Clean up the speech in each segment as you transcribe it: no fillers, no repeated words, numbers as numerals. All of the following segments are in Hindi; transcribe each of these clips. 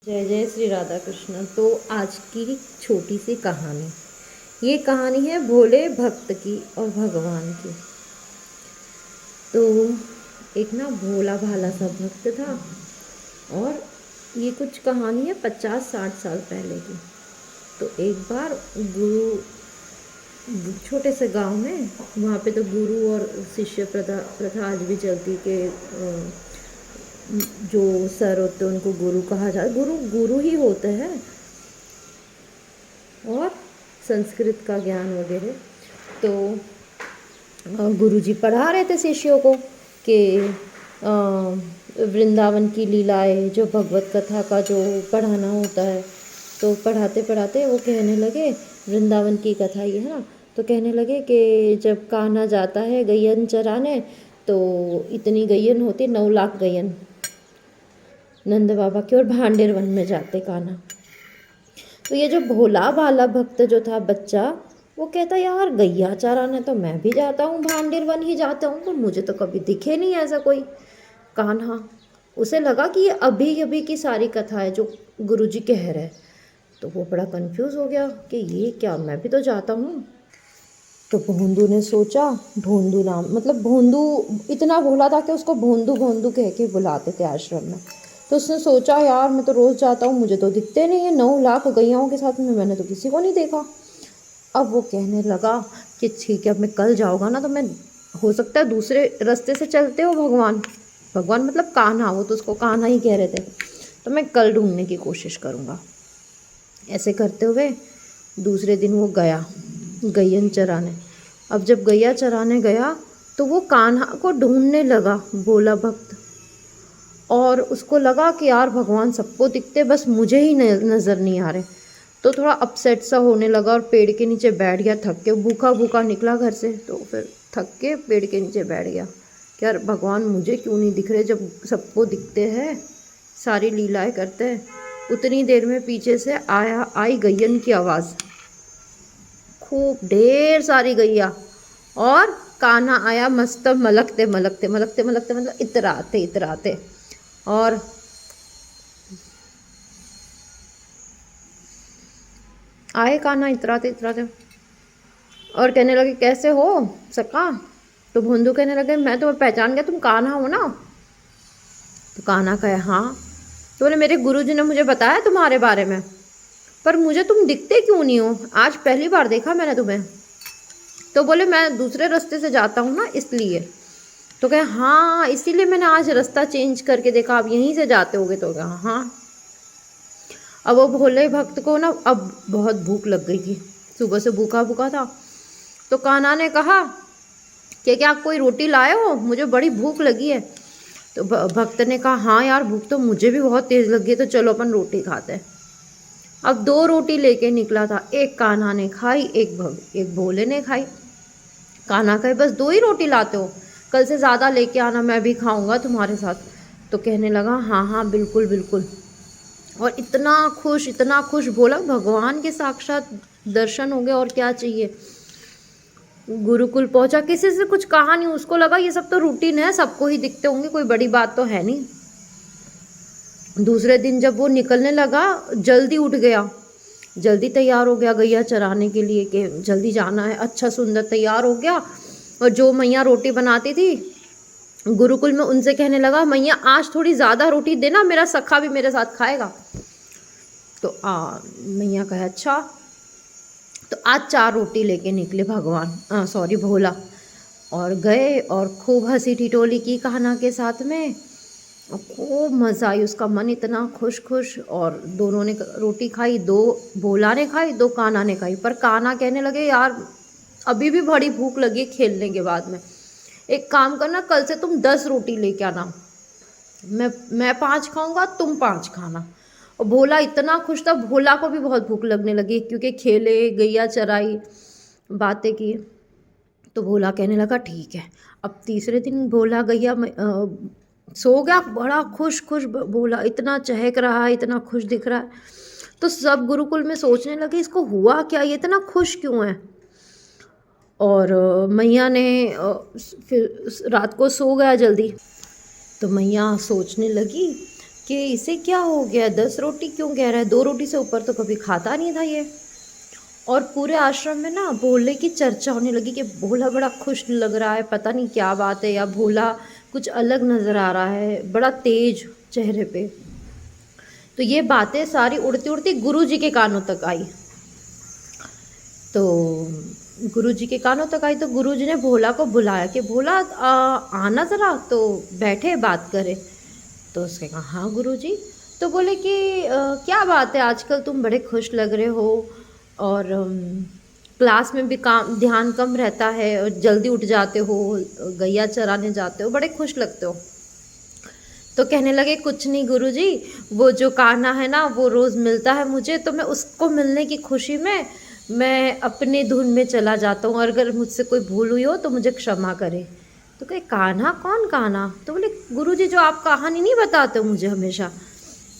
जय जय श्री राधा कृष्ण। तो आज की छोटी सी कहानी, ये कहानी है भोले भक्त की और भगवान की। तो एक ना भोला भाला सा भक्त था, और ये कुछ कहानी है 50-60 साल पहले की। तो एक बार गुरु, छोटे से गांव में, वहाँ पे तो गुरु और शिष्य प्रथा आज भी चलती कि जो सर होते हैं उनको गुरु कहा जाता है। गुरु गुरु ही होते हैं, और संस्कृत का ज्ञान वगैरह। तो गुरुजी पढ़ा रहे थे शिष्यों को कि वृंदावन की लीलाएं, जो भगवत कथा का जो पढ़ाना होता है। तो पढ़ाते पढ़ाते वो कहने लगे, वृंदावन की कथा ये है ना, तो कहने लगे कि जब कान्हा जाता है गैयन चराने, तो इतनी गैयन होती 9 लाख गैयन नंद बाबा के, और भांडेर वन में जाते कान्हा। तो ये जो भोला भाला भक्त जो था बच्चा, वो कहता यार गैया चराने तो मैं भी जाता हूँ, भांडेर वन ही जाता हूँ, तो मुझे तो कभी दिखे नहीं ऐसा कोई कान्हा। उसे लगा कि ये अभी अभी की सारी कथा है जो गुरुजी कह रहे हैं। तो वो बड़ा कंफ्यूज हो गया कि ये क्या, मैं भी तो जाता हूँ। तो भोंदू ने सोचा, भोंदू नाम मतलब भोंदू इतना भोला था कि उसको भोंदू भोंदू कह के बुलाते थे आश्रम में। तो उसने सोचा यार मैं तो रोज़ जाता हूँ, मुझे तो दिखते नहीं है, 9 लाख गैयाओं के साथ में मैंने तो किसी को नहीं देखा। अब वो कहने लगा कि ठीक है, अब मैं कल जाऊँगा ना, तो मैं, हो सकता है दूसरे रास्ते से चलते हो भगवान, भगवान मतलब कान्हा, वो तो उसको कान्हा ही कह रहे थे, तो मैं कल ढूंढने की कोशिश करूँगा। ऐसे करते हुए दूसरे दिन वो गया गैयन चराने। अब जब गैया चराने गया तो वो कान्हा को ढूंढने लगा भोला भक्त, और उसको लगा कि यार भगवान सबको दिखते, बस मुझे ही नज़र नहीं आ रहे। तो थोड़ा अपसेट सा होने लगा और पेड़ के नीचे बैठ गया, थक के, भूखा भूखा निकला घर से, तो फिर थक के पेड़ के नीचे बैठ गया कि यार भगवान मुझे क्यों नहीं दिख रहे, जब सबको दिखते हैं, सारी लीलाएं करते हैं। उतनी देर में पीछे से आई गैयन की आवाज़, खूब ढेर सारी गैया, और कान्हा आया मस्त मलकते मलकते मलकते मलकते, मतलब इतराते इतराते, और आए कान्हा इतराते इतराते, और कहने लगे कैसे हो सका। तो भोंदू कहने लगे मैं तुम्हें पहचान गया, तुम कान्हा हो ना। तो कान्हा कहे हाँ। तो बोले मेरे गुरुजी ने मुझे बताया तुम्हारे बारे में, पर मुझे तुम दिखते क्यों नहीं हो, आज पहली बार देखा मैंने तुम्हें। तो बोले मैं दूसरे रास्ते से जाता हूँ ना, इसलिए। तो कहे हाँ इसीलिए मैंने आज रास्ता चेंज करके देखा, आप यहीं से जाते होगे। तो कहा हाँ। अब वो भोले भक्त को ना अब बहुत भूख लग गई थी, सुबह से भूखा भूखा था। तो कान्हा ने कहा कि क्या कोई रोटी लाए हो, मुझे बड़ी भूख लगी है। तो भक्त ने कहा हाँ यार भूख तो मुझे भी बहुत तेज़ लगी है, तो चलो अपन रोटी खाते हैं। अब 2 रोटी लेके निकला था, एक कान्हा ने खाई, एक भोले ने खाई। कान्हा कहे बस 2 ही रोटी लाते हो, कल से ज़्यादा लेके आना, मैं भी खाऊंगा तुम्हारे साथ। तो कहने लगा हाँ हाँ बिल्कुल बिल्कुल। और इतना खुश भोला, भगवान के साक्षात दर्शन हो गए, और क्या चाहिए। गुरुकुल पहुंचा, किसी से कुछ कहा नहीं, उसको लगा ये सब तो रूटीन है, सबको ही दिखते होंगे, कोई बड़ी बात तो है नहीं। दूसरे दिन जब वो निकलने लगा, जल्दी उठ गया, जल्दी तैयार हो गया गैया चराने के लिए कि जल्दी जाना है, अच्छा सुंदर तैयार हो गया। और जो मैया रोटी बनाती थी गुरुकुल में, उनसे कहने लगा मैया आज थोड़ी ज़्यादा रोटी देना, मेरा सखा भी मेरे साथ खाएगा। तो मैया कहे अच्छा। तो आज 4 रोटी लेके निकले भगवान, सॉरी भोला, और गए और खूब हंसी ठिठोली की कान्हा के साथ में, और खूब मज़ा आई, उसका मन इतना खुश खुश। और दोनों ने रोटी खाई, 2 भोला ने खाई, 2 कान्हा ने खाई। पर कान्हा कहने लगे यार अभी भी बड़ी भूख लगी खेलने के बाद में, एक काम करना कल से तुम 10 रोटी लेके आना, मैं 5 खाऊंगा, तुम 5 खाना। और भोला इतना खुश था, भोला को भी बहुत भूख लगने लगी, क्योंकि खेले, गैया चराई, बातें की। तो भोला कहने लगा ठीक है। अब तीसरे दिन भोला गैया सो गया, बड़ा खुश खुश भोला, इतना चहक रहा है, इतना खुश दिख रहा है। तो सब गुरुकुल में सोचने लगे इसको हुआ क्या, ये इतना खुश क्यों है। और मैया ने फिर रात को सो गया जल्दी। तो मैया सोचने लगी कि इसे क्या हो गया, 10 रोटी क्यों कह रहा है, 2 रोटी से ऊपर तो कभी खाता नहीं था ये। और पूरे आश्रम में ना भोले की चर्चा होने लगी कि भोला बड़ा खुश लग रहा है, पता नहीं क्या बात है, या भोला कुछ अलग नज़र आ रहा है, बड़ा तेज चेहरे पे। तो ये बातें सारी उड़ती उड़ती गुरु जी के कानों तक आई। तो गुरु जी के कानों तक आई तो गुरु जी ने भोला को बुलाया कि भोला आना ज़रा, तो बैठे बात करें। तो उसने कहा हाँ गुरु जी। तो बोले कि क्या बात है, आजकल तुम बड़े खुश लग रहे हो, और क्लास में भी काम ध्यान कम रहता है, और जल्दी उठ जाते हो, गैया चराने जाते हो, बड़े खुश लगते हो। तो कहने लगे कुछ नहीं गुरुजी, वो जो कान्हा है ना वो रोज़ मिलता है मुझे, तो मैं उसको मिलने की खुशी में मैं अपने धुन में चला जाता हूँ, और अगर मुझसे कोई भूल हुई हो तो मुझे क्षमा करे। तो कहे कान्हा, कौन कान्हा? तो बोले गुरुजी जो आप कहानी नहीं बताते हो मुझे हमेशा,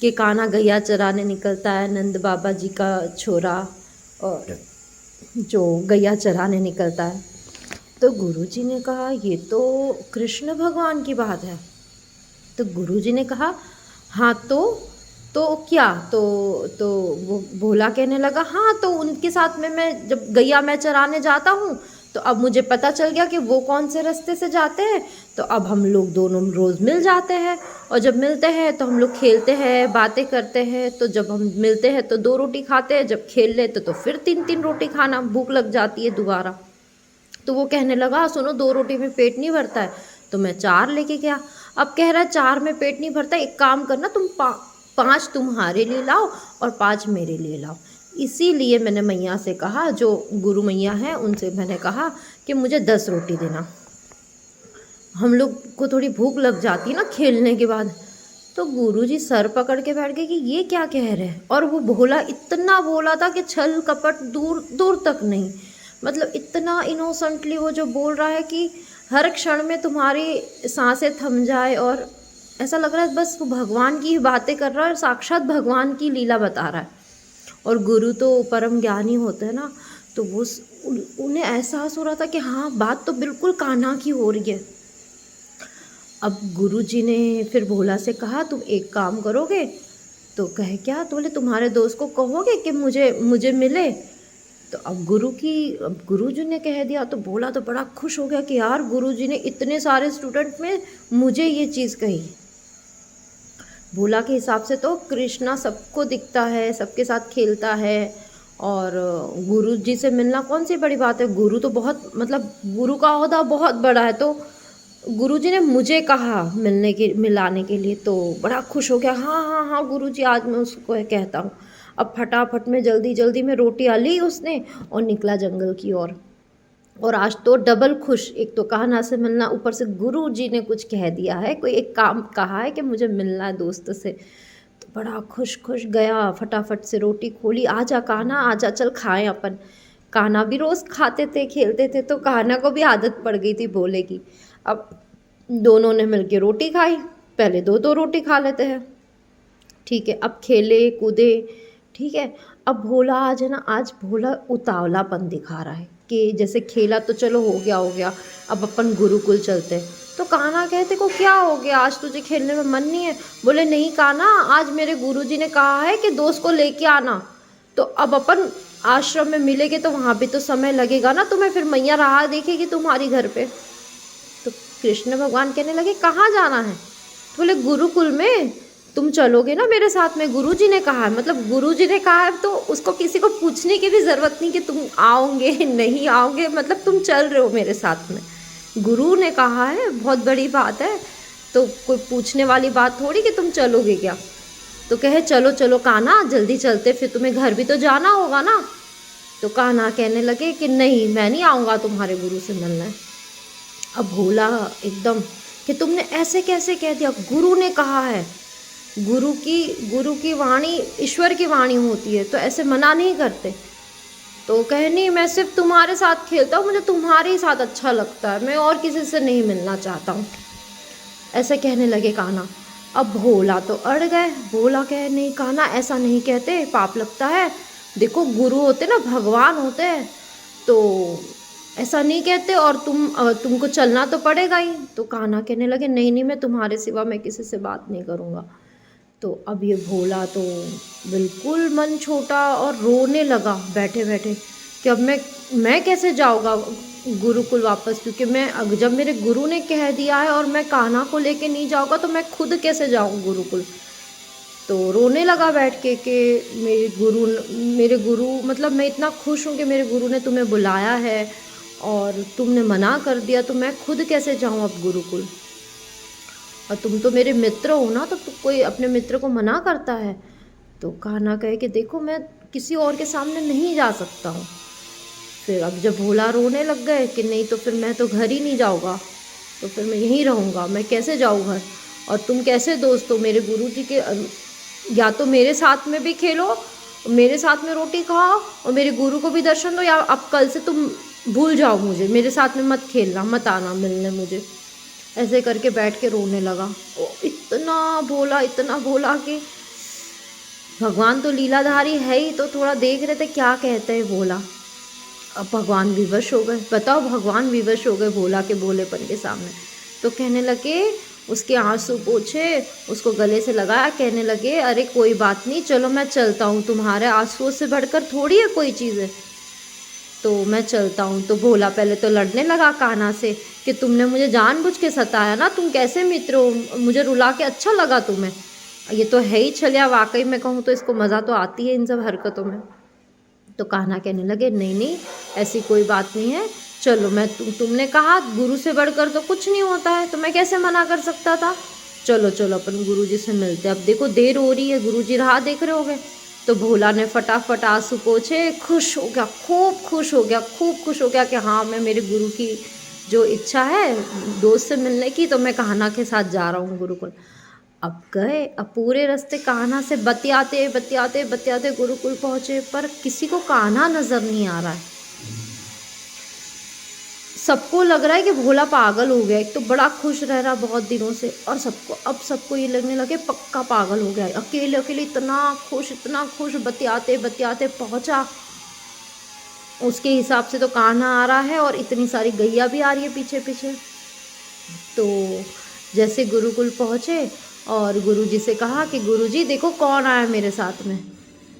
कि कान्हा गैया चराने निकलता है, नंद बाबा जी का छोरा, और जो गैया चराने निकलता है। तो गुरुजी ने कहा ये तो कृष्ण भगवान की बात है। तो गुरुजी ने कहा हाँ तो क्या, तो वो भोला कहने लगा हाँ, तो उनके साथ में मैं जब गैया मैं चराने जाता हूँ तो अब मुझे पता चल गया कि वो कौन से रास्ते से जाते हैं, तो अब हम लोग दोनों रोज़ मिल जाते हैं, और जब मिलते हैं तो हम लोग खेलते हैं, बातें करते हैं। तो जब हम मिलते हैं तो 2 रोटी खाते हैं, जब खेल लेते तो फिर 3-3 रोटी खाना भूख लग जाती है दोबारा। तो वो कहने लगा सुनो, 2 रोटी में पेट नहीं भरता है, तो मैं 4 लेके गया। अब कह रहा है 4 में पेट नहीं भरता, एक काम करना तुम 5 तुम्हारे लिए लाओ और 5 मेरे लिए लाओ। इसीलिए मैंने मैया से कहा, जो गुरु मैया हैं उनसे मैंने कहा कि मुझे 10 रोटी देना, हम लोग को थोड़ी भूख लग जाती है ना खेलने के बाद। तो गुरुजी सर पकड़ के बैठ गए कि ये क्या कह रहे हैं। और वो भोला इतना भोला था कि छल कपट दूर दूर तक नहीं, मतलब इतना इनोसेंटली वो जो बोल रहा है कि हर क्षण में तुम्हारी सांसें थम जाए, और ऐसा लग रहा है बस वो भगवान की ही बातें कर रहा है और साक्षात भगवान की लीला बता रहा है। और गुरु तो परम ज्ञानी होते हैं ना, तो वो उन्हें एहसास हो रहा था कि हाँ बात तो बिल्कुल कान्हा की हो रही है। अब गुरुजी ने फिर भोला से कहा तुम एक काम करोगे? तो कहे क्या? तो बोले तुम्हारे दोस्त को कहोगे कि मुझे मुझे मिले। तो अब गुरुजी ने कह दिया, तो भोला तो बड़ा खुश हो गया कि यार गुरुजी ने इतने सारे स्टूडेंट में मुझे ये चीज़ कही। भोला के हिसाब से तो कृष्णा सबको दिखता है, सबके साथ खेलता है, और गुरु जी से मिलना कौन सी बड़ी बात है। गुरु तो बहुत, मतलब गुरु का ओहदा बहुत बड़ा है। तो गुरुजी ने मुझे कहा मिलाने के लिए, तो बड़ा खुश हो गया। हाँ हाँ हाँ गुरुजी, आज मैं उसको कहता हूँ। अब फटाफट में जल्दी जल्दी में रोटियाँ ली उसने और निकला जंगल की ओर। और आज तो डबल खुश, एक तो कान्हा से मिलना, ऊपर से गुरु जी ने कुछ कह दिया है, कोई एक काम कहा है कि मुझे मिलना है दोस्त से। तो बड़ा खुश खुश गया, फटाफट से रोटी खोली, आजा कान्हा आजा, चल खाएं अपन। कान्हा भी रोज़ खाते थे खेलते थे, तो कान्हा को भी आदत पड़ गई थी भोले की। अब दोनों ने मिलके रोटी खाई, पहले 2-2 रोटी खा लेते हैं, ठीक है। अब खेले कूदे, ठीक है। अब भोला आज है ना, आज भोला उतावलापन दिखा रहा है कि जैसे खेला तो चलो हो गया, अब अपन गुरुकुल चलते हैं। तो कान्हा कहते को क्या हो गया, आज तुझे खेलने में मन नहीं है? बोले नहीं कान्हा, आज मेरे गुरुजी ने कहा है कि दोस्त को लेके आना, तो अब अपन आश्रम में मिलेंगे तो वहाँ भी तो समय लगेगा ना तुम्हें, फिर मैया राह देखेगी तुम्हारी घर पे। तो कृष्ण भगवान कहने लगे कहाँ जाना है? तो बोले गुरुकुल में, तुम चलोगे ना मेरे साथ में, गुरुजी ने कहा है। मतलब गुरुजी ने कहा है तो उसको किसी को पूछने की भी ज़रूरत नहीं कि तुम आओगे नहीं आओगे, मतलब तुम चल रहे हो मेरे साथ में, गुरु ने कहा है, बहुत बड़ी बात है। तो कोई पूछने वाली बात थोड़ी कि तुम चलोगे क्या। तो कहे चलो चलो कान्हा जल्दी चलते, फिर तुम्हें घर भी तो जाना होगा ना। तो कान्हा कहने लगे कि नहीं मैं नहीं आऊँगा तुम्हारे गुरु से मिलने। अब भोला एकदम कि तुमने ऐसे कैसे कह दिया, गुरु ने कहा है, गुरु की वाणी ईश्वर की वाणी होती है, तो ऐसे मना नहीं करते। तो कहे नहीं मैं सिर्फ तुम्हारे साथ खेलता हूँ, मुझे तुम्हारे ही साथ अच्छा लगता है, मैं और किसी से नहीं मिलना चाहता हूँ, ऐसे कहने लगे कान्हा। अब भोला तो अड़ गए, भोला कहे नहीं कान्हा ऐसा नहीं कहते, पाप लगता है, देखो गुरु होते ना भगवान होते हैं, तो ऐसा नहीं कहते, और तुमको चलना तो पड़ेगा ही। तो कान्हा कहने लगे नहीं नहीं मैं तुम्हारे सिवा मैं किसी से बात नहीं करूँगा। तो अब ये भोला तो बिल्कुल मन छोटा और रोने लगा बैठे बैठे कि अब मैं कैसे जाऊँगा गुरुकुल वापस, क्योंकि जब मेरे गुरु ने कह दिया है और मैं कान्हा को लेके नहीं जाऊँगा तो मैं खुद कैसे जाऊँ गुरुकुल। तो रोने लगा बैठ के कि मेरे गुरु मतलब मैं इतना खुश हूँ कि मेरे गुरु ने तुम्हें बुलाया है और तुमने मना कर दिया, तो मैं खुद कैसे जाऊँ अब गुरुकुल। और तुम तो मेरे मित्र हो ना, तो कोई अपने मित्र को मना करता है। तो कान्हा कहे कि देखो मैं किसी और के सामने नहीं जा सकता हूँ। फिर अब जब भोला रोने लग गए कि नहीं तो फिर मैं तो घर ही नहीं जाऊँगा, तो फिर मैं यहीं रहूँगा, मैं कैसे जाऊँ घर, और तुम कैसे दोस्त हो मेरे गुरु जी के, या तो मेरे साथ में भी खेलो, मेरे साथ में रोटी खाओ और मेरे गुरु को भी दर्शन दो, या अब कल से तुम भूल जाओ मुझे, मेरे साथ में मत खेलना, मत आना मिलने मुझे। ऐसे करके बैठ के रोने लगा। ओ इतना भोला कि भगवान तो लीलाधारी है ही, तो थोड़ा देख रहे थे क्या कहते हैं भोला। अब भगवान विवश हो गए, बताओ भगवान विवश हो गए भोला के भोलेपन के सामने। तो कहने लगे, उसके आंसू पोछे, उसको गले से लगाया, कहने लगे अरे कोई बात नहीं, चलो मैं चलता हूँ, तुम्हारे आंसुओं से बढ़कर थोड़ी है कोई चीज़ है, तो मैं चलता हूँ। तो भोला पहले तो लड़ने लगा कान्हा से कि तुमने मुझे जानबूझ के सताया ना, तुम कैसे मित्र हो, मुझे रुला के अच्छा लगा तुम्हें, ये तो है ही छलिया, वाकई में कहूँ तो इसको मज़ा तो आती है इन सब हरकतों में। तो कान्हा कहने लगे नहीं ऐसी कोई बात नहीं है, चलो मैं तुमने कहा गुरु से बढ़कर तो कुछ नहीं होता है, तो मैं कैसे मना कर सकता था, चलो चलो अपन गुरु जी से मिलते, अब देखो देर हो रही है, गुरु जी राह देख रहे होगे। तो भोला ने फटाफट आंसू पोछे, खुश हो गया, खूब खुश हो गया, खूब खुश हो गया कि हाँ मैं मेरे गुरु की जो इच्छा है दोस्त से मिलने की, तो मैं कान्हा के साथ जा रहा हूँ गुरुकुल। अब गए, अब पूरे रास्ते कान्हा से बतियाते बतियाते बतियाते गुरुकुल पहुँचे, पर किसी को कान्हा नज़र नहीं आ रहा है। सबको लग रहा है कि भोला पागल हो गया, एक तो बड़ा खुश रह रहा बहुत दिनों से, और सबको ये लगने लगे पक्का पागल हो गया है। अकेले अकेले इतना खुश बतियाते बतियाते पहुँचा। उसके हिसाब से तो कान्हा आ रहा है और इतनी सारी गैया भी आ रही है पीछे पीछे। तो जैसे गुरुकुल पहुँचे और गुरुजी से कहा कि गुरुजी देखो कौन आया मेरे साथ में,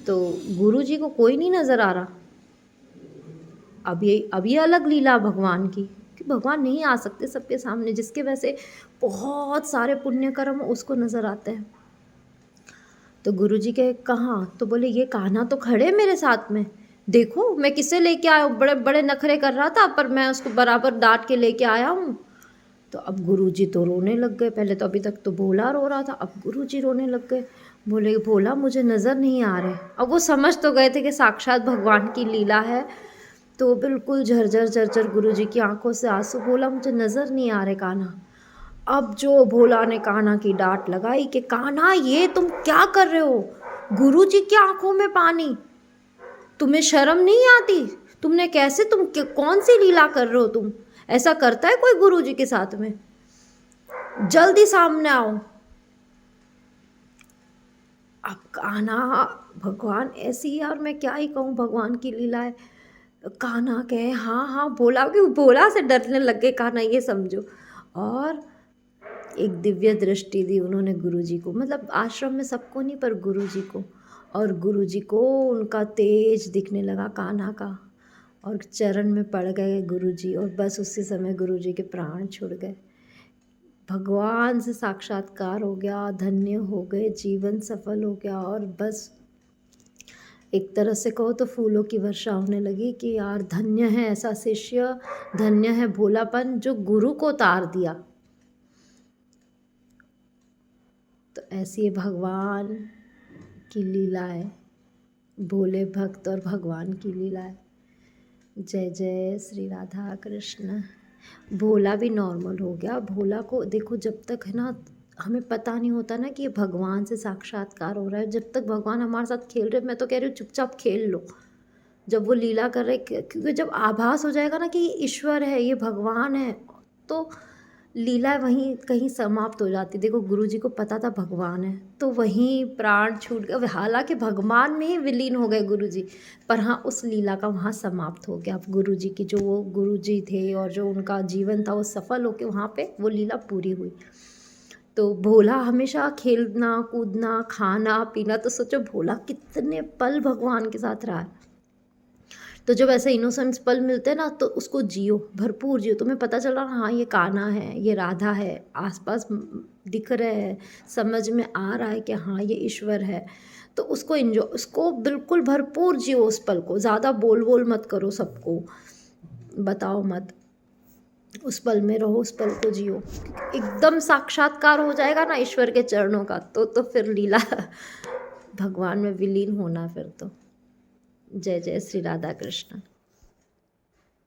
तो गुरुजी को कोई नहीं नज़र आ रहा। अब ये अलग लीला भगवान की कि भगवान नहीं आ सकते सबके सामने, जिसके वजह से बहुत सारे पुण्य कर्म उसको नज़र आते हैं। तो गुरुजी के कहाँ, तो बोले ये कान्हा तो खड़े मेरे साथ में, देखो मैं किसे लेके आया हूँ, बड़े बड़े नखरे कर रहा था पर मैं उसको बराबर डांट के लेके आया हूँ। तो अब गुरुजी तो रोने लग गए, पहले तो अभी तक तो भोला रो रहा था, अब गुरुजी रोने लग गए, बोले भोला मुझे नज़र नहीं आ रहे। अब वो समझ तो गए थे कि साक्षात भगवान की लीला है, तो बिल्कुल झरझर झरझर गुरुजी की आंखों से आंसू, बोला मुझे नज़र नहीं आ रहे कान्हा। अब जो भोला ने कान्हा की डांट लगाई कि कान्हा ये तुम क्या कर रहे हो, गुरुजी की आंखों में पानी, तुम्हें शर्म नहीं आती, तुमने कैसे, कौन सी लीला कर रहे हो तुम, ऐसा करता है कोई गुरुजी के साथ में, जल्दी सामने आओ। अब कान्हा, भगवान ऐसी है, और मैं क्या ही कहूँ भगवान की लीला है। कान्हा कहे हाँ हाँ, भोला से डरने लग गए कान्हा, ये समझो। और एक दिव्य दृष्टि दी उन्होंने गुरुजी को, मतलब आश्रम में सबको नहीं पर गुरुजी को, और गुरुजी को उनका तेज दिखने लगा कान्हा का, और चरण में पड़ गए गुरुजी, और बस उसी समय गुरुजी के प्राण छुड़ गए, भगवान से साक्षात्कार हो गया, धन्य हो गए, जीवन सफल हो गया। और बस एक तरह से कहो तो फूलों की वर्षा होने लगी कि यार धन्य है ऐसा शिष्य, धन्य है भोलापन जो गुरु को तार दिया। तो ऐसी है भगवान की लीला है, भोले भक्त और भगवान की लीला है। जय जय श्री राधा कृष्ण। भोला भी नॉर्मल हो गया। भोला को देखो, जब तक है ना हमें पता नहीं होता ना कि ये भगवान से साक्षात्कार हो रहा है, जब तक भगवान हमारे साथ खेल रहे, मैं तो कह रही हूँ चुपचाप खेल लो। जब वो लीला कर रहे, क्योंकि जब आभास हो जाएगा ना कि ये ईश्वर है, ये भगवान है, तो लीला वहीं कहीं समाप्त हो जाती। देखो गुरुजी को पता था भगवान है, तो वहीं प्राण छूट गए, हालांकि भगवान में ही विलीन हो गए गुरुजी, पर हाँ उस लीला का वहाँ समाप्त हो गया। अब गुरुजी की जो वो गुरुजी थे और जो उनका जीवन था वो सफल होकर वहाँ पे वो लीला पूरी हुई। तो भोला हमेशा खेलना कूदना खाना पीना, तो सोचो भोला कितने पल भगवान के साथ रहा है। तो जब ऐसे इनोसेंस पल मिलते हैं ना, तो उसको जियो, भरपूर जियो। तुम्हें पता चला हाँ ये कान्हा है, ये राधा है, आसपास दिख रहे हैं, समझ में आ रहा है कि हाँ ये ईश्वर है, तो उसको एंजॉय, उसको बिल्कुल भरपूर जियो उस पल को। ज़्यादा बोल बोल मत करो, सबको बताओ मत, उस पल में रहो, उस पल को जियो। एकदम साक्षात्कार हो जाएगा ना ईश्वर के चरणों का, तो फिर लीला भगवान में विलीन होना फिर तो। जय जय श्री राधा कृष्ण।